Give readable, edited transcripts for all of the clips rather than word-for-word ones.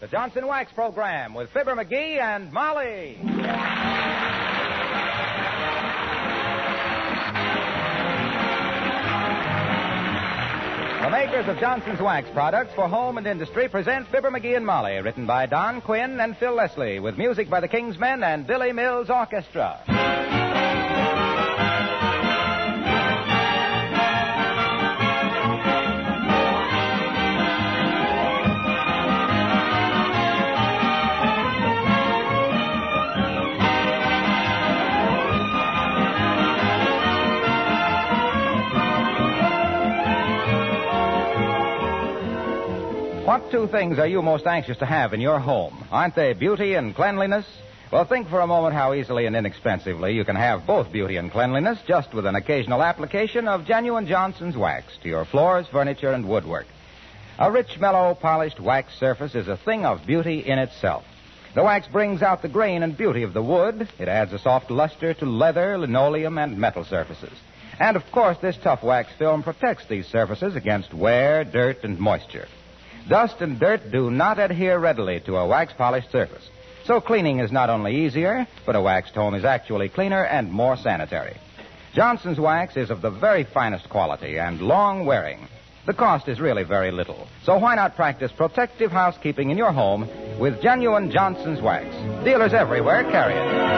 the Johnson Wax Program with Fibber McGee and Molly. The makers of Johnson's Wax products for home and industry present Fibber McGee and Molly, written by Don Quinn and Phil Leslie, with music by the Kingsmen and Billy Mills Orchestra. What two things are you most anxious to have in your home? Aren't they beauty and cleanliness? Well, think for a moment how easily and inexpensively you can have both beauty and cleanliness just with an occasional application of genuine Johnson's Wax to your floors, furniture, and woodwork. A rich, mellow, polished wax surface is a thing of beauty in itself. The wax brings out the grain and beauty of the wood. It adds a soft luster to leather, linoleum, and metal surfaces. And, of course, this tough wax film protects these surfaces against wear, dirt, and moisture. Dust and dirt do not adhere readily to a wax-polished surface. So cleaning is not only easier, but a waxed home is actually cleaner and more sanitary. Johnson's Wax is of the very finest quality and long-wearing. The cost is really very little. So why not practice protective housekeeping in your home with genuine Johnson's Wax? Dealers everywhere carry it.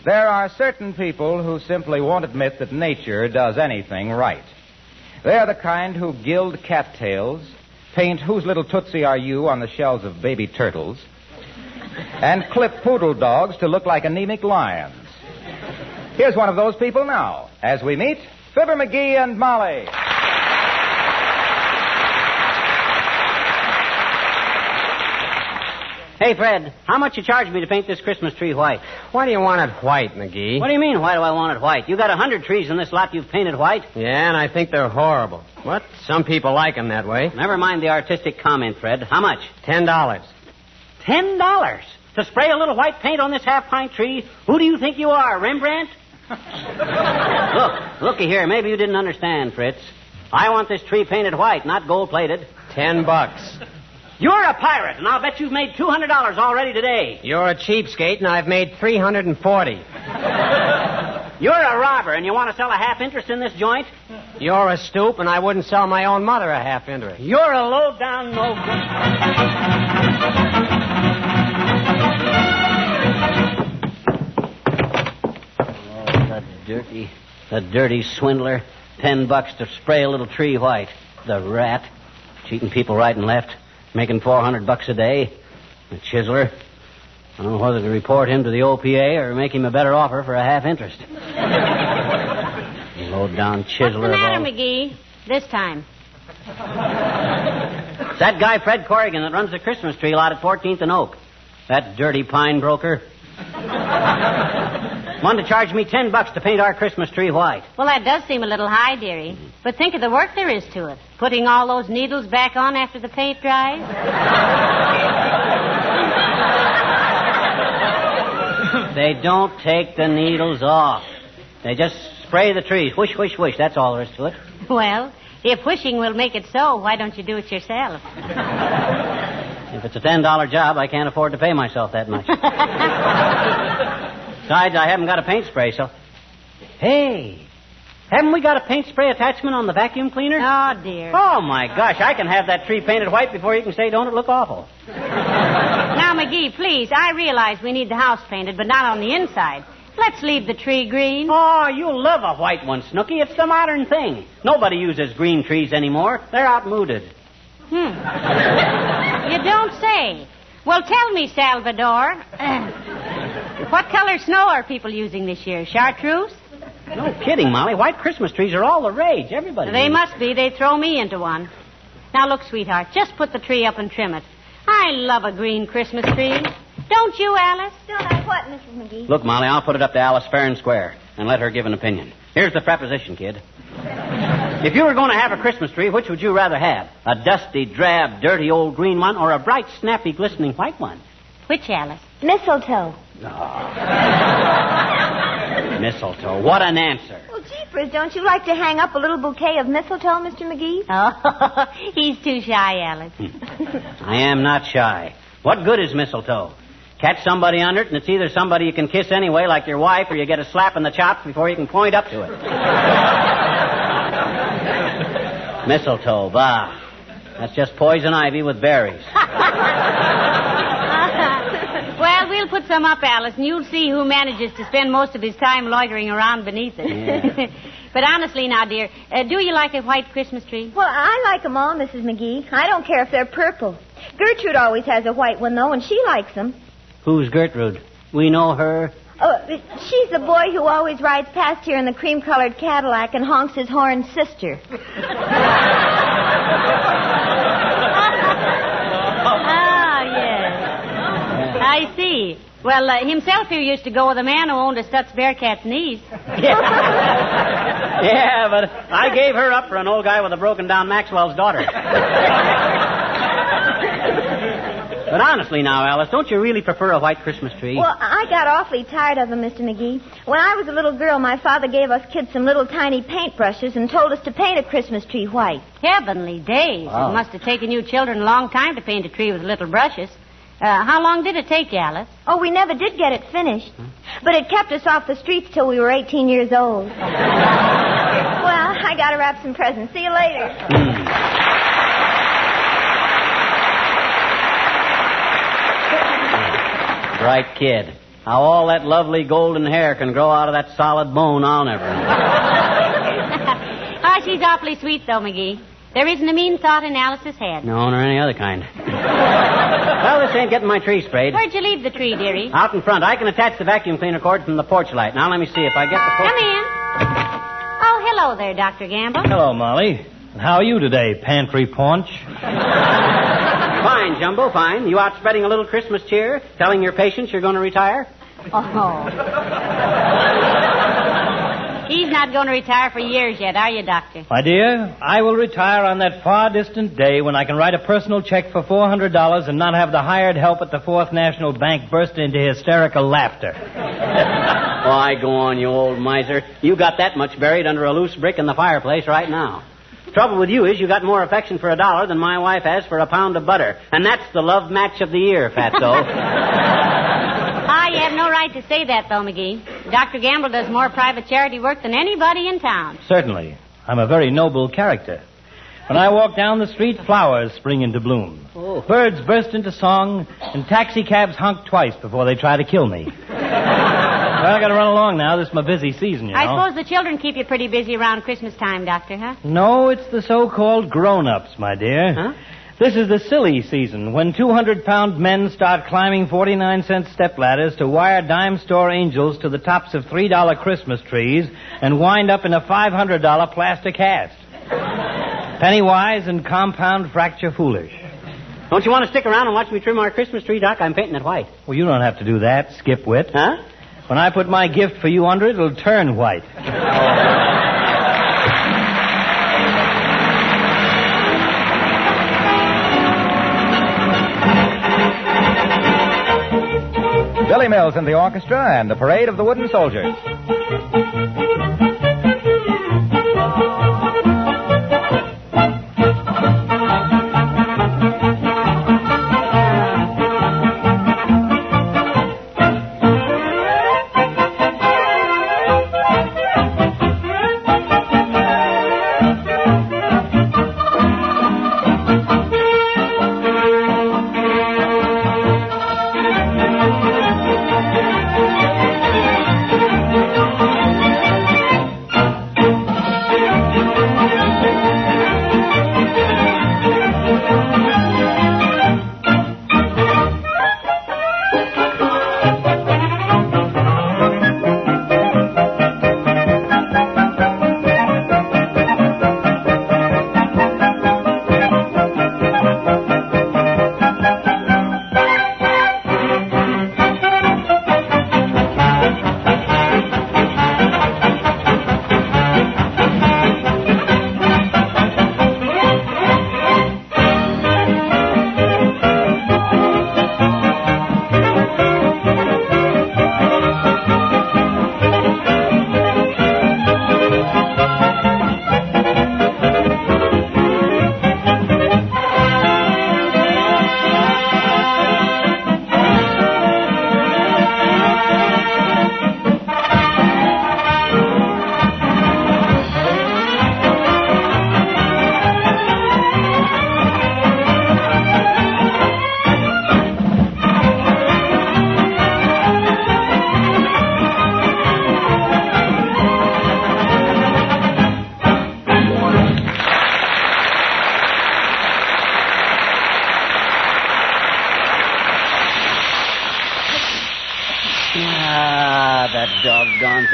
There are certain people who simply won't admit that nature does anything right. They're the kind who gild cattails, paint Whose Little Tootsie Are You on the shells of baby turtles, and clip poodle dogs to look like anemic lions. Here's one of those people now, as we meet Fibber McGee and Molly. Hey, Fred, how much you charge me to paint this Christmas tree white? Why do you want it white, McGee? What do you mean, why do I want it white? You got 100 trees in this lot you've painted white. Yeah, and I think they're horrible. What? Some people like them that way. Never mind the artistic comment, Fred. How much? $10. $10? To spray a little white paint on this half-pint tree? Who do you think you are, Rembrandt? Looky here. Maybe you didn't understand, Fritz. I want this tree painted white, not gold-plated. $10. You're a pirate, and I'll bet you've made $200 already today. You're a cheapskate, and I've made $340. You're a robber, and you want to sell a half interest in this joint? You're a stoop, and I wouldn't sell my own mother a half interest. You're a low-down no-good. The dirty swindler. $10 to spray a little tree white. The rat. Cheating people right and left. Making $400 a day. The chiseler. I don't know whether to report him to the OPA or make him a better offer for a half interest. Low-down chiseler. What's the matter, McGee? This time. It's that guy, Fred Corrigan, that runs the Christmas tree lot at 14th and Oak. That dirty pine broker. Wanted to charge me $10 to paint our Christmas tree white. Well, that does seem a little high, dearie. But think of the work there is to it. Putting all those needles back on after the paint dries. They don't take the needles off. They just spray the trees. Whoosh, whoosh, whoosh. That's all there is to it. Well, if wishing will make it so, why don't you do it yourself? If it's a $10 job, I can't afford to pay myself that much. Besides, I haven't got a paint spray, so... Hey, haven't we got a paint spray attachment on the vacuum cleaner? Oh, dear. Oh, my gosh, I can have that tree painted white before you can say, don't it look awful? Now, McGee, please, I realize we need the house painted, but not on the inside. Let's leave the tree green. Oh, you'll love a white one, Snooky. It's the modern thing. Nobody uses green trees anymore. They're outmoded. You don't say. Well, tell me, Salvador, what color snow are people using this year? Chartreuse? No kidding, Molly. White Christmas trees are all the rage. Everybody. They must be. They throw me into one. Now, look, sweetheart, just put the tree up and trim it. I love a green Christmas tree. Don't you, Alice? Don't I what, Mrs. McGee? Look, Molly, I'll put it up to Alice fair and square. and let her give an opinion. Here's the proposition, kid. If you were going to have a Christmas tree, which would you rather have? A dusty, drab, dirty old green one or a bright, snappy, glistening white one? Which, Alice? Mistletoe. Mistletoe. What an answer. Well, jeepers, don't you like to hang up a little bouquet of mistletoe, Mr. McGee? Oh, he's too shy, Alice. I am not shy. What good is mistletoe? Catch somebody under it, and it's either somebody you can kiss anyway, like your wife, or you get a slap in the chops before you can point up to it. Mistletoe, bah. That's just poison ivy with berries. Well, we'll put some up, Alice, and you'll see who manages to spend most of his time loitering around beneath it. Yeah. But honestly now, dear, do you like a white Christmas tree? Well, I like them all, Mrs. McGee. I don't care if they're purple. Gertrude always has a white one, though, and she likes them. Who's Gertrude? We know her. Oh, she's the boy who always rides past here in the cream-colored Cadillac and honks his horn, sister. I see. Well, himself here used to go with a man who owned a Stutz Bearcat's niece. Yeah, but I gave her up for an old guy with a broken-down Maxwell's daughter. But honestly now, Alice, don't you really prefer a white Christmas tree? Well, I got awfully tired of them, Mr. McGee. When I was a little girl, my father gave us kids some little tiny paintbrushes and told us to paint a Christmas tree white. Heavenly days. Wow. It must have taken you children a long time to paint a tree with little brushes. How long did it take you, Alice? Oh, we never did get it finished. But it kept us off the streets till we were 18 years old. Well, I got to wrap some presents. See you later. Bright kid. How all that lovely golden hair can grow out of that solid bone, I'll never know. Oh, she's awfully sweet, though, McGee. There isn't a mean thought in Alice's head. No, nor any other kind. Well, this ain't getting my tree sprayed. Where'd you leave the tree, dearie? Out in front. I can attach the vacuum cleaner cord from the porch light. Now, let me see if I get the... Come in. Oh, hello there, Dr. Gamble. Hello, Molly. And how are you today, pantry paunch? Fine, Jumbo, fine. You out spreading a little Christmas cheer, telling your patients you're going to retire? Oh. He's not going to retire for years yet, are you, Doctor? My dear, I will retire on that far distant day when I can write a personal check for $400 and not have the hired help at the Fourth National Bank burst into hysterical laughter. Why, go on, you old miser. You got that much buried under a loose brick in the fireplace right now. Trouble with you is you got more affection for $1 than my wife has for a pound of butter. And that's the love match of the year, Fatso. You have no right to say that, though, McGee. Dr. Gamble does more private charity work than anybody in town. Certainly. I'm a very noble character. When I walk down the street, flowers spring into bloom. Oh. Birds burst into song, and taxicabs honk twice before they try to kill me. Well, I got to run along now. This is my busy season, you know. I suppose the children keep you pretty busy around Christmas time, Doctor, huh? No, it's the so-called grown-ups, my dear. Huh? This is the silly season, when 200-pound men start climbing 49-cent stepladders to wire dime store angels to the tops of $3 Christmas trees and wind up in a $500 plastic hat. Penny-wise and compound fracture foolish. Don't you want to stick around and watch me trim our Christmas tree, Doc? I'm painting it white. Well, you don't have to do that, skipwit. Huh? When I put my gift for you under it, it'll turn white. Billy Mills and the orchestra and the parade of the wooden soldiers.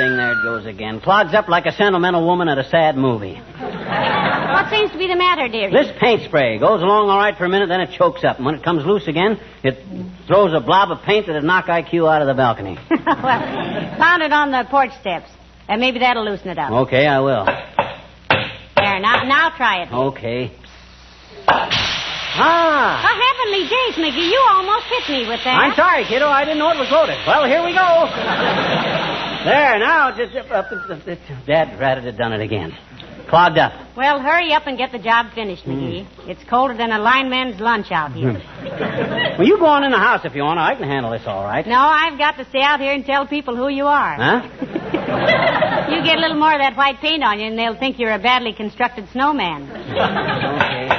thing, there it goes again. Clogs up like a sentimental woman at a sad movie. What seems to be the matter, dearie? This paint spray goes along all right for a minute, then it chokes up. And when it comes loose again, it throws a blob of paint that'd knock IQ out of the balcony. Well, pound it on the porch steps. And maybe that'll loosen it up. Okay, I will. There, now try it. Okay. Ah! Oh, heavenly days, McGee, you almost hit me with that. I'm sorry, kiddo. I didn't know it was loaded. Well, here we go. There, now, Dad ratted had done it again. Clogged up. Well, hurry up and get the job finished, McGee. It's colder than a lineman's lunch out here. Well, you go on in the house if you want to. I can handle this all right. No, I've got to stay out here and tell people who you are. Huh? You get a little more of that white paint on you, and they'll think you're a badly constructed snowman. Okay.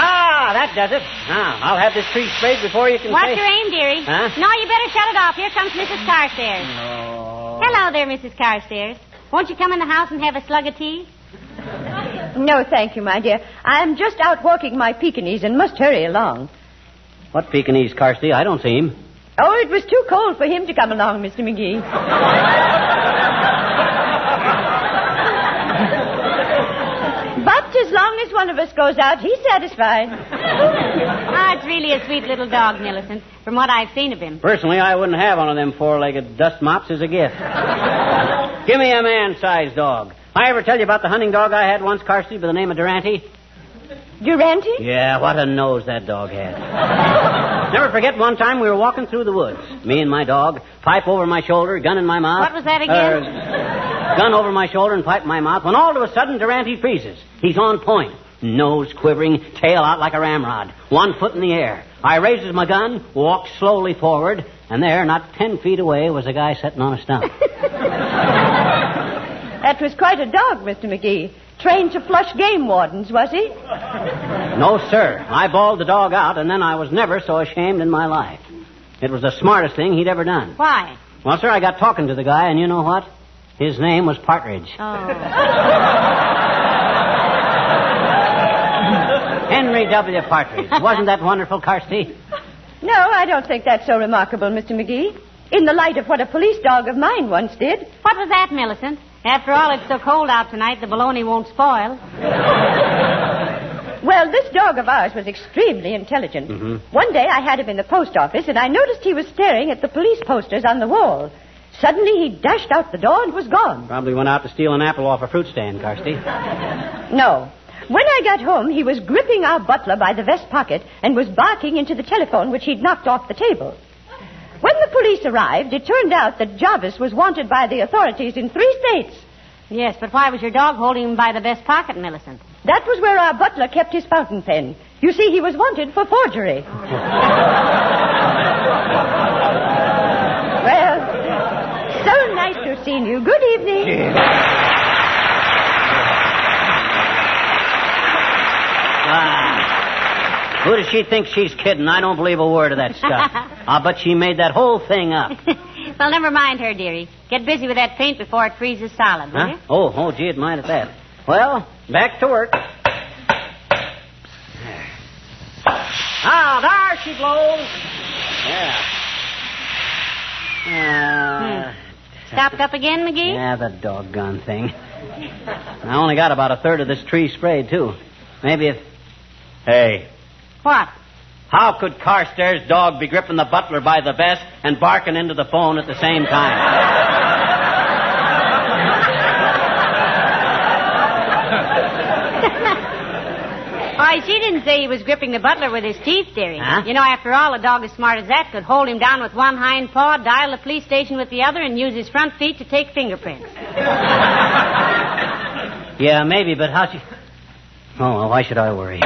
Ah, that does it. Now, I'll have this tree sprayed before you can Watch say... your aim, dearie. Huh? No, you better shut it off. Here comes Mrs. Carstairs. No. Hello there, Mrs. Carstairs. Won't you come in the house and have a slug of tea? No, thank you, my dear. I'm just out walking my Pekingese and must hurry along. What Pekingese, Carsty? I don't see him. Oh, it was too cold for him to come along, Mr. McGee. But as long as one of us goes out, he's satisfied. Ah, it's really a sweet little dog, Millicent, from what I've seen of him. Personally, I wouldn't have one of them four-legged dust mops as a gift. Give me a man-sized dog. I ever tell you about the hunting dog I had once, Carsty, by the name of Durante? Durante? Yeah, what a nose that dog had. Never forget one time we were walking through the woods. Me and my dog, pipe over my shoulder, gun in my mouth. What was that again? Gun over my shoulder and pipe in my mouth, when all of a sudden Durante freezes. He's on point. Nose quivering, tail out like a ramrod. 1 foot in the air. I raises my gun, walks slowly forward, and there, not 10 feet away, was a guy sitting on a stump. That was quite a dog, Mr. McGee. Trained to flush game wardens, was he? No, sir. I bawled the dog out, and then I was never so ashamed in my life. It was the smartest thing he'd ever done. Why? Well, sir, I got talking to the guy, and you know what? His name was Partridge. Oh. Henry W. Partridge. Wasn't that wonderful, Carsty? No, I don't think that's so remarkable, Mr. McGee. In the light of what a police dog of mine once did. What was that, Millicent? After all, it's so cold out tonight, the bologna won't spoil. Well, this dog of ours was extremely intelligent. Mm-hmm. One day I had him in the post office, and I noticed he was staring at the police posters on the wall. Suddenly, he dashed out the door and was gone. Probably went out to steal an apple off a fruit stand, Carsty. No. When I got home, he was gripping our butler by the vest pocket and was barking into the telephone, which he'd knocked off the table. When the police arrived, it turned out that Jarvis was wanted by the authorities in 3 states. Yes, but why was your dog holding him by the vest pocket, Millicent? That was where our butler kept his fountain pen. You see, he was wanted for forgery. Well, so nice to have seen you. Good evening. Who does she think she's kidding? I don't believe a word of that stuff. I'll bet she made that whole thing up. Well, never mind her, dearie. Get busy with that paint before it freezes solid, will you? Oh, gee, it might at that. Well, back to work. There she blows. Yeah. Stopped up again, McGee? Yeah, the doggone thing. I only got about a third of this tree sprayed, too. Maybe if... Hey. What? How could Carstairs' dog be gripping the butler by the vest and barking into the phone at the same time? Why, she didn't say he was gripping the butler with his teeth, dearie. Huh? You know, after all, a dog as smart as that could hold him down with one hind paw, dial the police station with the other, and use his front feet to take fingerprints. Yeah, maybe, but how she... Oh, well, why should I worry?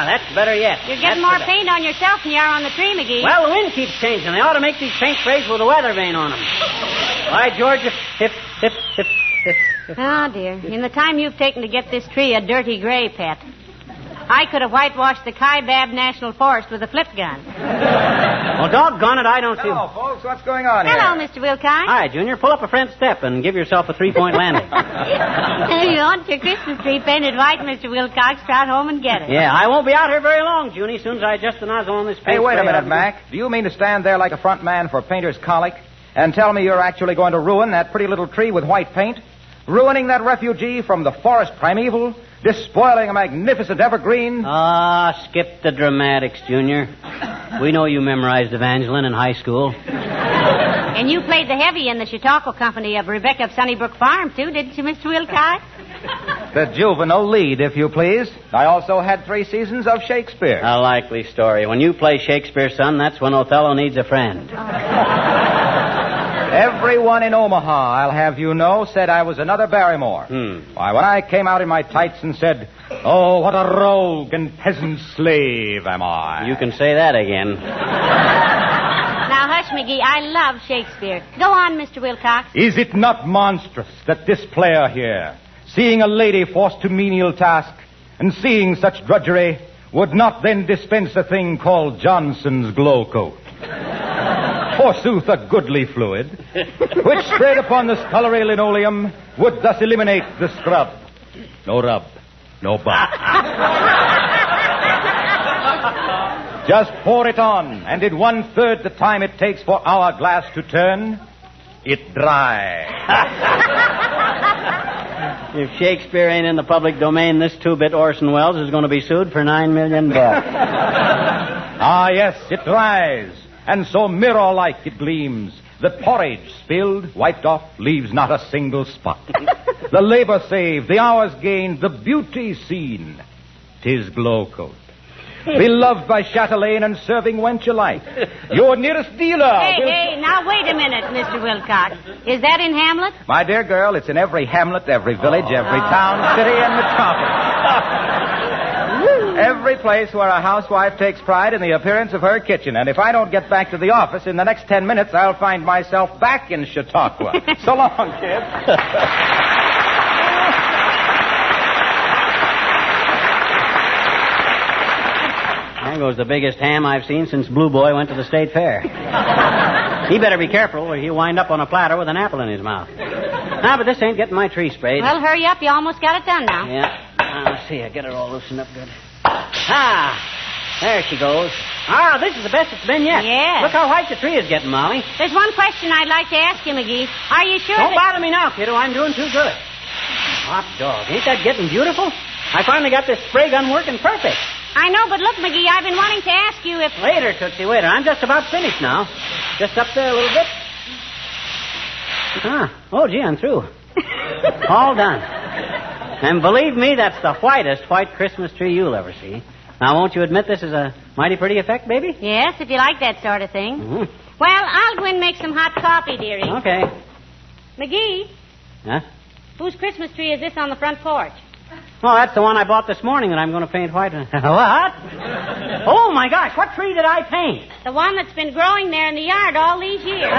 That's better yet. You're getting more paint on yourself than you are on the tree, McGee. Well, the wind keeps changing. They ought to make these paint sprays with a weather vane on them. Why, George, if... Oh, dear. In the time you've taken to get this tree a dirty gray, pet. I could have whitewashed the Kaibab National Forest with a flip gun. Well, doggone it, I don't see... Hello, folks. What's going on here? Hello, Mr. Wilcox. Hi, Junior. Pull up a front step and give yourself a three-point landing. If you want your Christmas tree painted white, Mr. Wilcox, trot home and get it. Yeah, I won't be out here very long, Junie, as soon as I adjust the nozzle on this paint. Hey, wait a spray, minute, Mac. Do you mean to stand there like a front man for painter's colic and tell me you're actually going to ruin that pretty little tree with white paint? Ruining that refugee from the forest primeval? Despoiling a magnificent evergreen? Ah, skip the dramatics, Junior. We know you memorized Evangeline in high school. And you played the heavy in the Chautauqua Company of Rebecca of Sunnybrook Farm, too, didn't you, Mr. Wilcox? The juvenile lead, if you please. I also had 3 seasons of Shakespeare. A likely story. When you play Shakespeare, son, that's when Othello needs a friend. Everyone in Omaha, I'll have you know, said I was another Barrymore. Why, when I came out in my tights and said, "Oh, what a rogue and peasant slave am I." You can say that again. Now, hush, McGee. I love Shakespeare. Go on, Mr. Wilcox. Is it not monstrous that this player here, seeing a lady forced to menial task and seeing such drudgery, would not then dispense a thing called Johnson's glow coat? Forsooth, a goodly fluid, which spread upon the scullery linoleum would thus eliminate the scrub. No rub, no bump. Just pour it on, and in 1/3 the time it takes for our glass to turn, it dry. If Shakespeare ain't in the public domain, this 2-bit Orson Welles is going to be sued for $9 million. Ah, yes, it dries, and so mirror-like it gleams. The porridge spilled, wiped off, leaves not a single spot. The labor saved, the hours gained, the beauty seen. 'Tis glow coat. Beloved by chatelaine and serving wench alike. Your nearest dealer. Hey, now wait a minute, Mr. Wilcox. Is that in Hamlet? My dear girl, it's in every hamlet, every village, every town, city, and metropolis. Every place where a housewife takes pride in the appearance of her kitchen. And if I don't get back to the office in the next 10 minutes, I'll find myself back in Chautauqua. So long, kid. There goes the biggest ham I've seen since Blue Boy went to the state fair. He better be careful or he'll wind up on a platter with an apple in his mouth. Now, but this ain't getting my tree sprayed. Well, hurry up. You almost got it done now. Yeah. Let's see. I get her all loosened up good. Ah, there she goes. Ah, this is the best it's been yet. Yeah. Look how white the tree is getting, Molly. There's one question I'd like to ask you, McGee. Are you sure Don't bother me now, kiddo. I'm doing too good. Hot dog. Ain't that getting beautiful? I finally got this spray gun working perfect. I know, but look, McGee, I've been wanting to ask you if... Waiter, Tootsie, waiter. I'm just about finished now. Just up there a little bit. Ah, oh, gee, I'm through. All done. And believe me, that's the whitest white Christmas tree you'll ever see. Now, won't you admit this is a mighty pretty effect, baby? Yes, if you like that sort of thing. Mm-hmm. Well, I'll go and make some hot coffee, dearie. Okay. McGee, Huh? whose Christmas tree is this on the front porch? Oh, that's the one I bought this morning that I'm going to paint white. What? Oh, my gosh, what tree did I paint? The one that's been growing there in the yard all these years.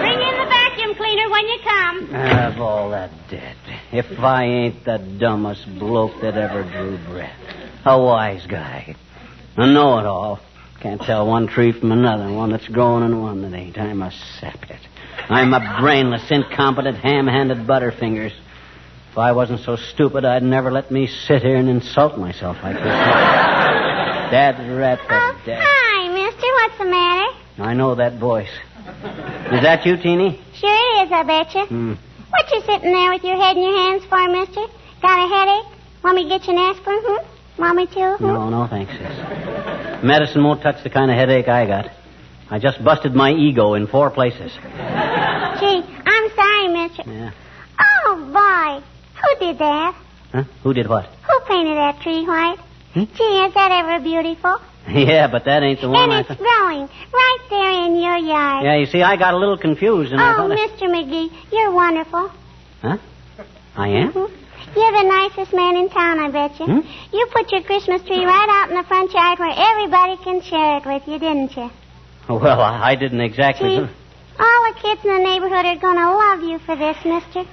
Bring in the vacuum cleaner when you come. Of all that dead. If I ain't the dumbest bloke that ever drew breath. A wise guy. A know-it-all. Can't tell one tree from another, one that's growing and one that ain't. I'm a saphead. I'm a brainless, incompetent, ham-handed butterfingers. If I wasn't so stupid, I'd never let me sit here and insult myself like this. Dad's rat for dad. Hi, mister. What's the matter? I know that voice. Is that you, Teeny? Sure it is, I betcha. What you sitting there with your head in your hands for, mister? Got a headache? Want me to get you an aspirin? Want me to? No, thanks, sis. Medicine won't touch the kind of headache I got. I just busted my ego in 4 places. Gee, I'm sorry, mister. Yeah. Oh, boy. Who did that? Huh? Who did what? Who painted that tree white? Gee, is that ever beautiful? Yeah, but that ain't the one And it's growing right there in your yard. Yeah, you see, I got a little confused and I Oh, thought... Mr. McGee, you're wonderful. Huh? I am? You're the nicest man in town, I bet you. You put your Christmas tree right out in the front yard where everybody can share it with you, didn't you? Well, I didn't exactly... Gee, all the kids in the neighborhood are going to love you for this, mister.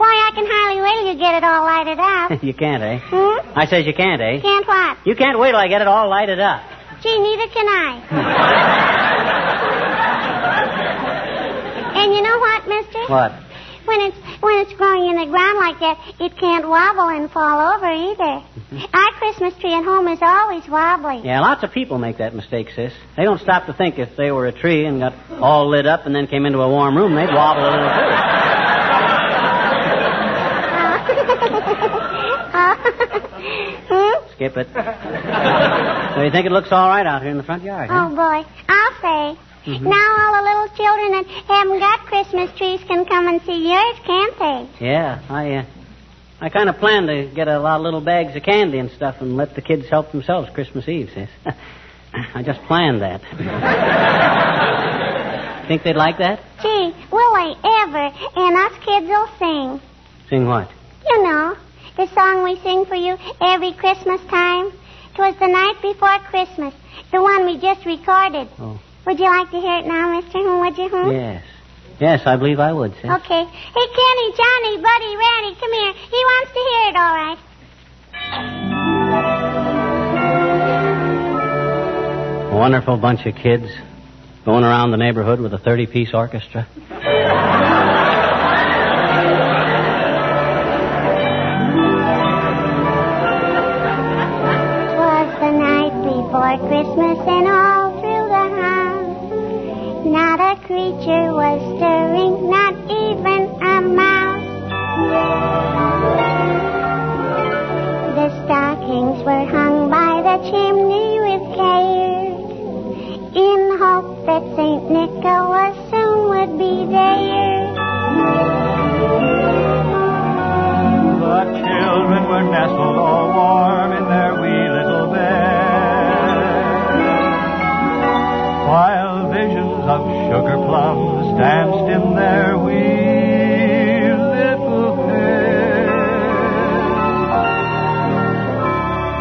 Why, I can hardly wait till you get it all lighted up. You can't, eh? Hmm? I says you can't, eh? Can't what? You can't wait till I get it all lighted up. Gee, neither can I. And you know what, mister? What? When it's growing in the ground like that, it can't wobble and fall over either. Our Christmas tree at home is always wobbly. Yeah, lots of people make that mistake, sis. They don't stop to think if they were a tree and got all lit up and then came into a warm room, they'd wobble a little too. Skip it. So you think it looks all right out here in the front yard, huh? Oh, boy. I'll say. Now all the little children that haven't got Christmas trees can come and see yours, can't they? Yeah, I kind of plan to get a lot of little bags of candy and stuff and let the kids help themselves Christmas Eve, sis. I just planned that. Think they'd like that? Gee, will they ever? And us kids will sing. Sing what? You know, the song we sing for you every Christmas time. 'Twas the night before Christmas, the one we just recorded. Oh. Would you like to hear it now, mister? Would you? Yes. Yes, I believe I would, sis. Okay. Hey, Kenny, Johnny, Buddy, Randy, come here. He wants to hear it, all right. A wonderful bunch of kids going around the neighborhood with a 30-piece orchestra. Twas the night before Christmas and all through the house not a creature was stirring, not even a mouse. The stockings were hung by the chimney with care, in hope that St. Nicholas soon would be there. The children were nestled all warm in their wee little beds, while visions of sugar plums danced in their wee little heads.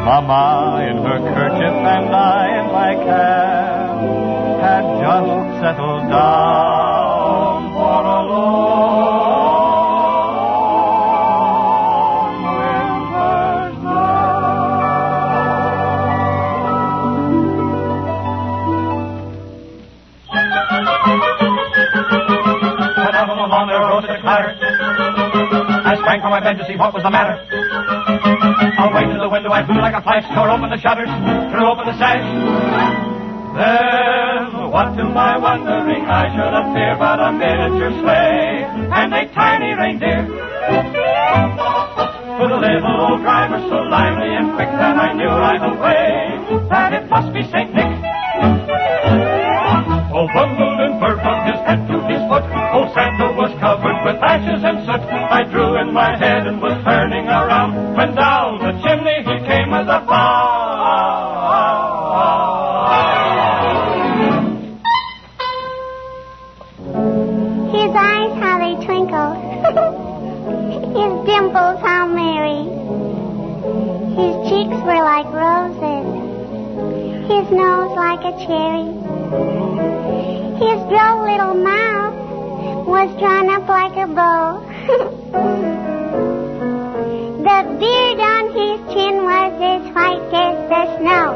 Mama in her kerchief and I in my cap had just settled down for a long winter's night. Down along there rose a clatter. I sprang from my bed to see what was the matter. Away to the window I flew like a flash, tore open the shutters, threw open the sash. Then, what to my wondering, I should appear but a miniature sleigh and a tiny reindeer. With a little old driver so lively and quick that I knew right away that it must be St. Nick. All bundled in fur from his head to his foot, old Santa was covered with ashes and soot. I drew in my head and was turning around when down the chimney he came with a His eyes, how they twinkle. His dimples, how merry. His cheeks were like roses. His nose like a cherry. His droll little mouth was drawn up like a bow. The beard on his chin was as white as the snow.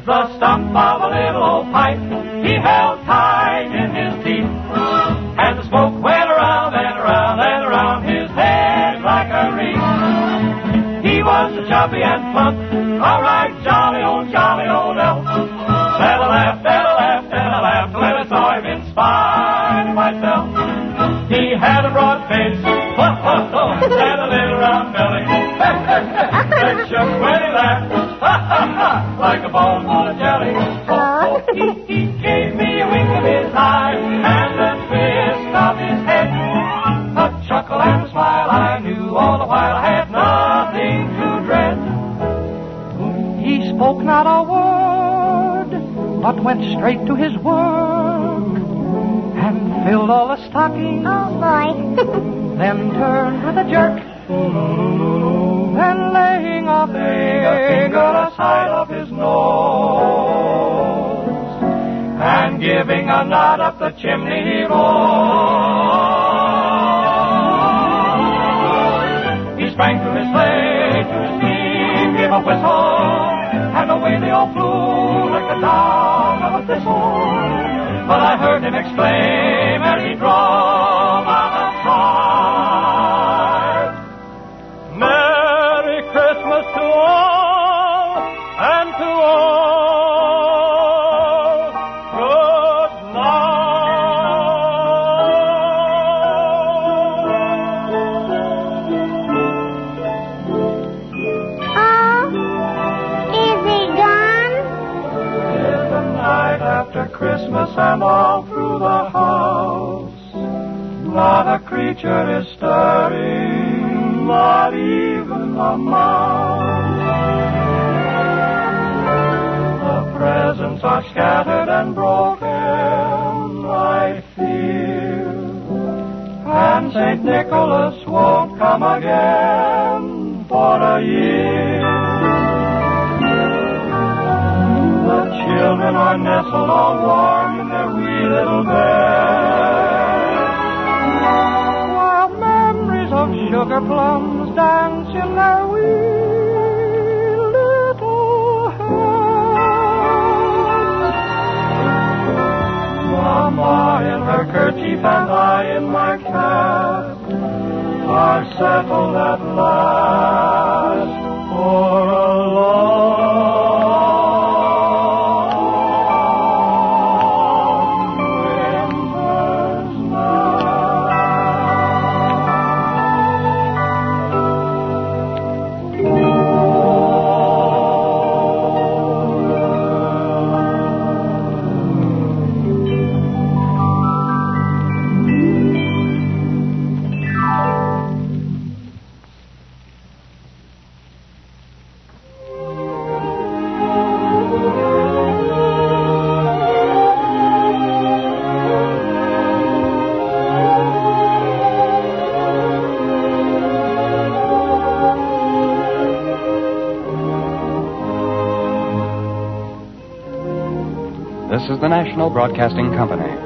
The stump of a little old pipe he held tight in his teeth, and the smoke went around and around and around his head like a wreath. He was so chubby and plump, all right, jolly old elf. And I laughed when I saw him in spite of myself. He had a broad face, and a little round belly that shook when he laughed, like a bowl full of jelly. Oh, he gave me a wink of his eye and a twist of his head, a chuckle and a smile. I knew all the while I had nothing to dread. He spoke not a word, but went straight to his work and filled all the stockings. Oh, boy. Then turned with a jerk, then laying a finger aside of his nose, and giving a nod up the chimney he rose. sprang to his sleigh, to his team, gave a whistle, and away they all flew like the down of a thistle. But I heard him exclaim as he drove out of sight, Merry Christmas to all, and to all, good after Christmas and all through the house, not a creature is stirring, not even a mouse. The presents are scattered and broken, I fear, and St. Nicholas won't come again for a year. The children are nestled all warm in their wee little beds, while memories of sugar plums dance in their wee little heads. Mama in her kerchief and I in my cap are settled at last for a long This is the National Broadcasting Company.